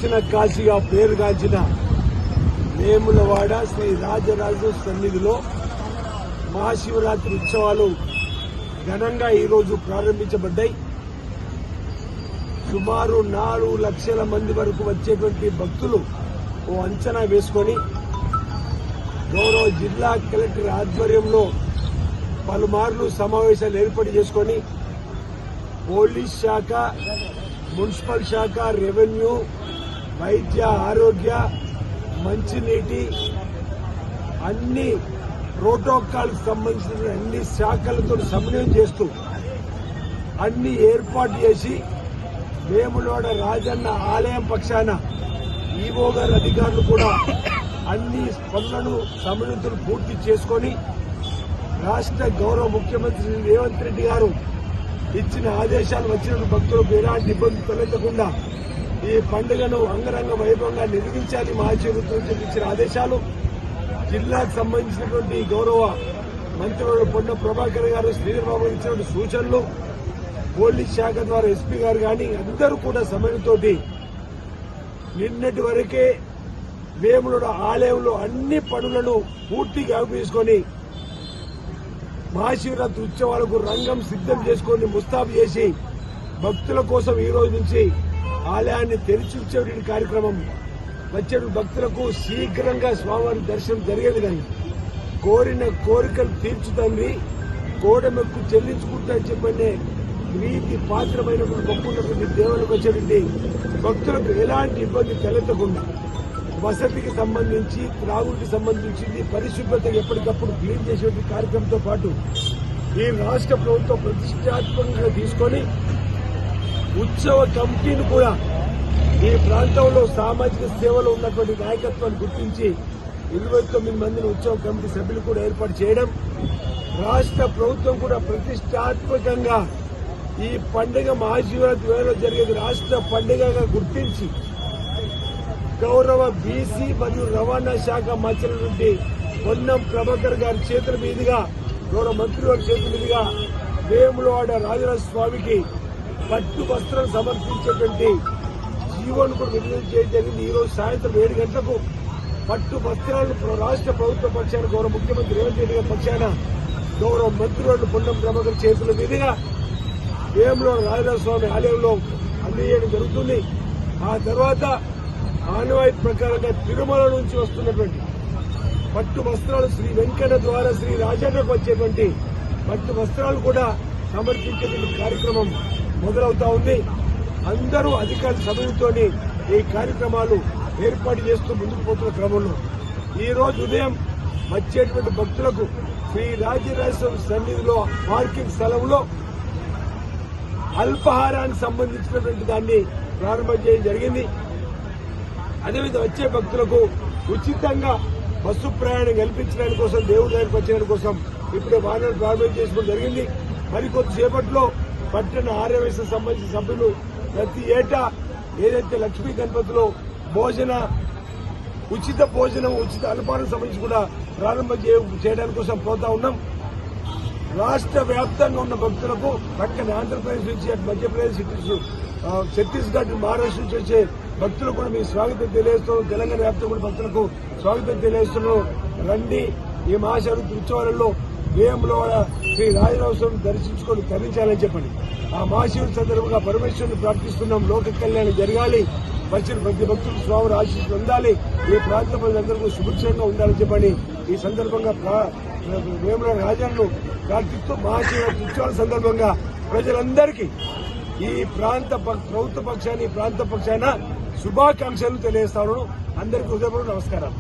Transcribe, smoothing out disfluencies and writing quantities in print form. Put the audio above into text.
దక్షిణ కాశీగా పేరుగాంచిన వేములవాడ శ్రీ రాజరాజ సన్నిధిలో మహాశివరాత్రి ఉత్సవాలు ఘనంగా ఈరోజు ప్రారంభించబడ్డాయి. సుమారు 4 లక్షల మంది వరకు వచ్చేటువంటి భక్తులు ఓ అంచనా వేసుకొని గౌరవ జిల్లా కలెక్టర్ ఆధ్వర్యంలో పలుమార్లు సమావేశాలు ఏర్పాటు చేసుకొని పోలీస్ శాఖ, మున్సిపల్ శాఖ, రెవెన్యూ, వైద్య ఆరోగ్య, మంచినీటి అన్ని ప్రోటోకాల్ సంబంధించిన అన్ని శాఖలతో సమన్వయం చేస్తూ అన్ని ఏర్పాటు చేసి వేములవాడ రాజన్న ఆలయం పక్షాన ఈవో గారి అధికారులు కూడా అన్ని పనులను సమన్వయంతో పూర్తి చేసుకొని రాష్ట్ర గౌరవ ముఖ్యమంత్రి రేవంత్ రెడ్డి గారు ఇచ్చిన ఆదేశాలు వచ్చిన భక్తులకు ఎలాంటి ఇబ్బంది తలెత్తకుండా ఈ పండుగను అంగరంగ వైభవంగా నిర్వహించాలి మహాశివరాత్రి ఇచ్చిన ఆదేశాలు. జిల్లాకు సంబంధించినటువంటి గౌరవ మంత్రులు పొన్న ప్రభాకర్ గారు, శ్రీధర్బాబు ఇచ్చినటువంటి సూచనలు, పోలీస్ శాఖ ద్వారా ఎస్పీ గారు కానీ అందరూ కూడా సమయంతోటి నిన్నటి వరకే వేములవాడ ఆలయంలో అన్ని పనులను పూర్తిగా తీసుకొని మహాశివరాత్రి ఉత్సవాలకు రంగం సిద్దం చేసుకొని ముస్తాబు చేసి భక్తుల కోసం ఈ రోజు నుంచి ఆలయాన్ని తెరిచి ఉంచే కార్యక్రమం వచ్చే భక్తులకు శీఘ్రంగా స్వామివారి దర్శనం జరిగే విధంగా కోరిన కోరికలు తీర్చుతండి కోడమెక్కు చెల్లించుకుంటారని చెప్పండి ప్రీతి పాత్రమైనటువంటి గొప్పటువంటి దేవులకు వచ్చేటువంటి భక్తులకు ఎలాంటి ఇబ్బంది తలెత్తకుండా వసతికి సంబంధించి, త్రాగుడికి సంబంధించింది, పరిశుభ్రత ఎప్పటికప్పుడు క్లీన్ చేసే కార్యక్రమంతో పాటు ఈ రాష్ట్ర ప్రభుత్వం ప్రతిష్టాత్మకంగా తీసుకొని ఉత్సవ కమిటీని కూడా ఈ ప్రాంతంలో సామాజిక సేవలో ఉన్నటువంటి నాయకత్వాన్ని గుర్తించి 29 మందిని ఉత్సవ కమిటీ సభ్యులు కూడా ఏర్పాటు చేయడం, రాష్ట్ర ప్రభుత్వం కూడా ప్రతిష్టాత్మకంగా ఈ పండుగ మహాశివరాత్రి వేళలో జరిగేది రాష్ట్ర పండుగగా గుర్తించి గౌరవ బీసీ మరియు రవాణా శాఖ మంత్రి పొన్నం ప్రభాకర్ గారి చేతుల మీదుగా, గౌరవ మంత్రి వారి చేతుల మీదుగా వేములవాడ రాజరాజ స్వామికి పట్టు వస్త్రం సమర్పించేటువంటి జీవోను కూడా విడుదల చేయడం జరిగింది. ఈ రోజు సాయంత్రం 7 గంటలకు పట్టు వస్త్రాలను రాష్ట్ర ప్రభుత్వ పక్షాన గౌరవ ముఖ్యమంత్రి రేవంత్ రెడ్డి గారి పక్షాన గౌరవ మంత్రివర్యులు పొన్నం ప్రభాకర్ చేతుల మీదుగా వేములవాడ రాజరాజ స్వామి ఆలయంలో అందజేయడం జరుగుతుంది. ఆ తర్వాత ఆనవాయితీ ప్రకారంగా తిరుమల నుంచి వస్తున్నటువంటి పట్టు వస్త్రాలు శ్రీ వెంకన్న ద్వారా శ్రీ రాజన్నకు వచ్చేటువంటి పట్టు వస్త్రాలు కూడా సమర్పించేటువంటి కార్యక్రమం మొదలవుతా ఉంది. అందరూ అధికార సమయంతో ఈ కార్యక్రమాలు ఏర్పాటు చేస్తూ ముందుకు పోతున్న క్రమంలో ఈ రోజు ఉదయం వచ్చేటువంటి భక్తులకు శ్రీ రాజరాజేశ్వర సన్నిధిలో పార్కింగ్ స్థలంలో అల్పాహారానికి సంబంధించినటువంటి దాన్ని ప్రారంభం చేయడం జరిగింది. అదేవిధంగా వచ్చే భక్తులకు ఉచితంగా బస్సు ప్రయాణం కల్పించడానికి కోసం, దేవుడి దగ్గరికి వచ్చేయడం కోసం ఇప్పుడే వాహనాలు ప్రారంభం చేసుకోవడం జరిగింది. మరికొద్దిసేపట్లో పట్టణ ఆర్యవేశ సంబంధించిన సభ్యులు ప్రతి ఏటా ఏదైతే లక్ష్మీ గణపతిలో ఉచిత భోజనం, ఉచిత అల్పాహారం సంబంధించి కూడా ప్రారంభం చేయడానికి కోసం పోతా ఉన్నాం. రాష్ట్ర వ్యాప్తంగా ఉన్న భక్తులకు పక్కన ఆంధ్రప్రదేశ్ నుంచి, మధ్యప్రదేశ్, ఛత్తీస్గఢ్, మహారాష్ట్ర నుంచి వచ్చే భక్తులకు కూడా మేము స్వాగతం తెలియజేస్తున్నాం. తెలంగాణ వ్యాప్తంగా కూడా భక్తులకు స్వాగతం తెలియజేస్తున్నాం. రండి, ఈ మహాశివరాత్రి ఉత్సవాలలో వేములవాడ శ్రీ రాజరాజస్వామిని దర్శించుకొని తరించాలని చెప్పండి. ఆ మహాశివుడి సందర్భంగా పరమేశ్వరుని ప్రార్థిస్తున్నాం. లోక కళ్యాణం జరగాలి, వచ్చిన ప్రతి భక్తులు స్వామి ఆశీస్సులు ఉండాలి, ఈ ప్రాంత ప్రజలందరికీ సుభిక్షంగా ఉండాలని చెప్పండి. ఈ సందర్భంగా వేములవాడ రాజాను ప్రార్థిస్తూ మహాశివరాత్రి ఉత్సవాల సందర్భంగా ప్రజలందరికీ ఈ ప్రాంత ప్రభుత్వ పక్షాన్ని, ఈ ప్రాంత పక్షాన శుభాకాంక్షలు తెలియజేస్తాను. అందరికీ హృదయపూర్వక నమస్కారాలు.